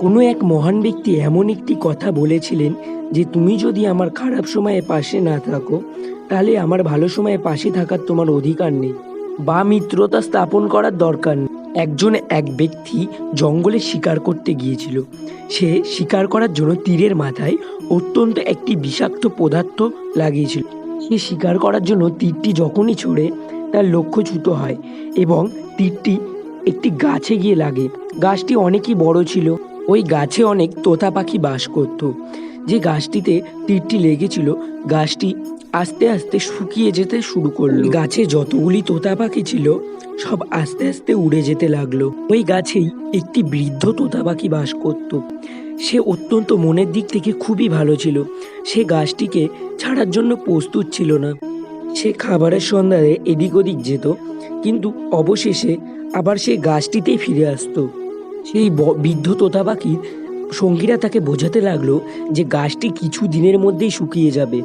কোনো এক মহান ব্যক্তি এমন একটি কথা বলেছিলেন যে তুমি যদি আমার খারাপ সময়ে পাশে না থাকো তাহলে আমার ভালো সময়ে পাশে থাকার তোমার অধিকার নেই বা মিত্রতা স্থাপন করার দরকার নেই। এক ব্যক্তি জঙ্গলে শিকার করতে গিয়েছিল। সে শিকার করার জন্য তীরের মাথায় অত্যন্ত একটি বিষাক্ত পদার্থ লাগিয়েছিল। সে শিকার করার জন্য তীরটি যখনই ছোড়ে তার লক্ষ্যচ্যুত হয় এবং তীরটি একটি গাছে গিয়ে লাগে। গাছটি অনেকই বড় ছিল। ওই গাছে অনেক তোতা পাখি বাস করত। যে গাছটিতে তীরটি লেগেছিল গাছটি আস্তে আস্তে শুকিয়ে যেতে শুরু করলো। গাছে যতগুলি তোতা পাখি ছিল সব আস্তে আস্তে উড়ে যেতে লাগলো। ওই গাছেই একটি বৃদ্ধ তোতা পাখি বাস করত। সে অত্যন্ত মনের দিক থেকে খুবই ভালো ছিল। সে গাছটিকে ছাড়ার জন্য প্রস্তুত ছিল না। সে খাবারের সন্ধানে এদিক ওদিক যেত, কিন্তু অবশেষে আবার সে গাছটিতেই ফিরে আসতো। সেই বৃদ্ধ তোতা পাখির সঙ্গীরা তাকে বোঝাতে লাগলো যে গাছটি কিছু দিনের মধ্যেই শুকিয়ে যাবে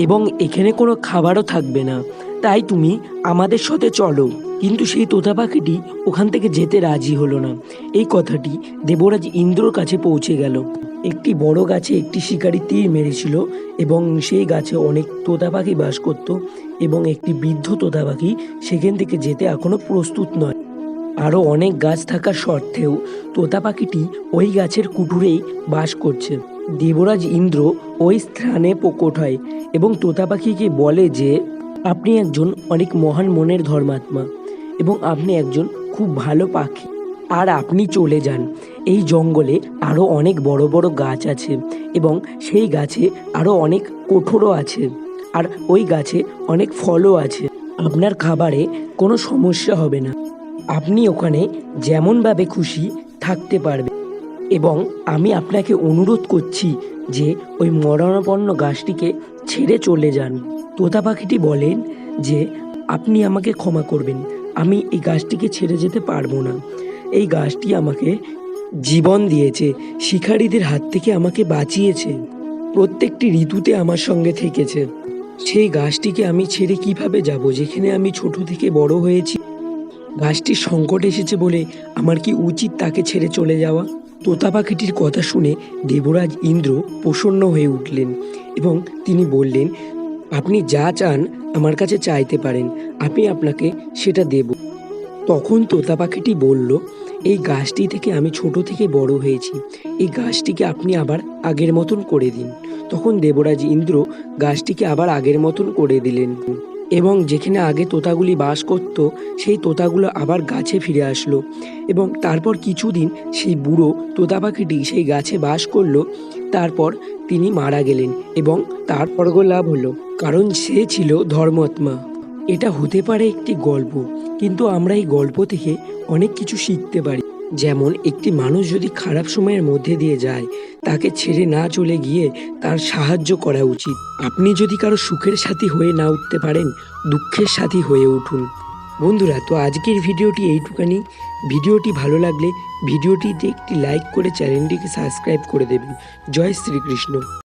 এবং এখানে কোনো খাবারও থাকবে না, তাই তুমি আমাদের সাথে চলো। কিন্তু সেই তোতা পাখিটি ওখান থেকে যেতে রাজি হলো না। এই কথাটি দেবরাজ ইন্দ্রর কাছে পৌঁছে গেল। একটি বড় গাছে একটি শিকারী তীর মেরেছিল এবং সেই গাছে অনেক তোতা পাখি বাস করত এবং একটি বৃদ্ধ তোতা পাখি সেখান থেকে যেতে এখনো প্রস্তুত নয়। আরও অনেক গাছ থাকার সত্ত্বেও তোতা পাখিটি ওই গাছের কুটুরেই বাস করছে। দেবরাজ ইন্দ্র ওই স্থানে প্রকট হয় এবং তোতা পাখিকে বলে যে আপনি একজন অনেক মহান মনের ধর্মাত্মা এবং আপনি একজন খুব ভালো পাখি, আর আপনি চলে যান। এই জঙ্গলে আরও অনেক বড় বড় গাছ আছে এবং সেই গাছে আরও অনেক কঠোরও আছে, আর ওই গাছে অনেক ফলও আছে। আপনার খাবারে কোনো সমস্যা হবে না। আপনি ওখানে যেমনভাবে খুশি থাকতে পারবেন এবং আমি আপনাকে অনুরোধ করছি যে ওই মরণাপন্ন গাছটিকে ছেড়ে চলে যান। তোতা পাখিটি বলেন যে আপনি আমাকে ক্ষমা করবেন, আমি এই গাছটিকে ছেড়ে যেতে পারবো না। এই গাছটি আমাকে জীবন দিয়েছে, শিকারীদের হাত থেকে আমাকে বাঁচিয়েছে, প্রত্যেকটি ঋতুতে আমার সঙ্গে থেকেছে। সেই গাছটিকে আমি ছেড়ে কিভাবে যাব যেখানে আমি ছোট থেকে বড় হয়েছি? গাছটির সংকট এসেছে বলে আমার কি উচিত তাকে ছেড়ে চলে যাওয়া? তোতা পাখিটির কথা শুনে দেবরাজ ইন্দ্র প্রসন্ন হয়ে উঠলেন এবং তিনি বললেন, আপনি যা চান আমার কাছে চাইতে পারেন, আমি আপনাকে সেটা দেব। তখন তোতা পাখিটি বলল, এই গাছটি থেকে আমি ছোট থেকে বড় হয়েছি, এই গাছটিকে আপনি আবার আগের মতন করে দিন। তখন দেবরাজ ইন্দ্র গাছটিকে আবার আগের মতন করে দিলেন এবং যেখানে আগে তোতাগুলি বাস করত সেই তোতাগুলো আবার গাছে ফিরে আসলো এবং তারপর কিছুদিন সেই বুড়ো তোতা পাখিটি সেই গাছে বাস করলো। তারপর তিনি মারা গেলেন এবং তার স্বর্গ লাভ হলো, কারণ সে ছিল ধর্মাত্মা। এটা হতে পারে একটি গল্প, কিন্তু আমরা এই গল্প থেকে অনেক কিছু শিখতে পারি। যেমন একটি মানুষ যদি খারাপ সময়ের মধ্যে দিয়ে যায়, তাকে ছেড়ে না চলে গিয়ে তার সাহায্য করা উচিত। আপনি যদি কারো সুখের সাথী হয়ে না উঠতে পারেন, দুঃখের সাথী হয়ে উঠুন। বন্ধুরা, তো আজকের ভিডিওটি এইটুখানি। ভিডিওটি ভালো লাগলে ভিডিওটিতে একটি লাইক করে চ্যানেলটিকে সাবস্ক্রাইব করে দেবেন। জয় শ্রীকৃষ্ণ।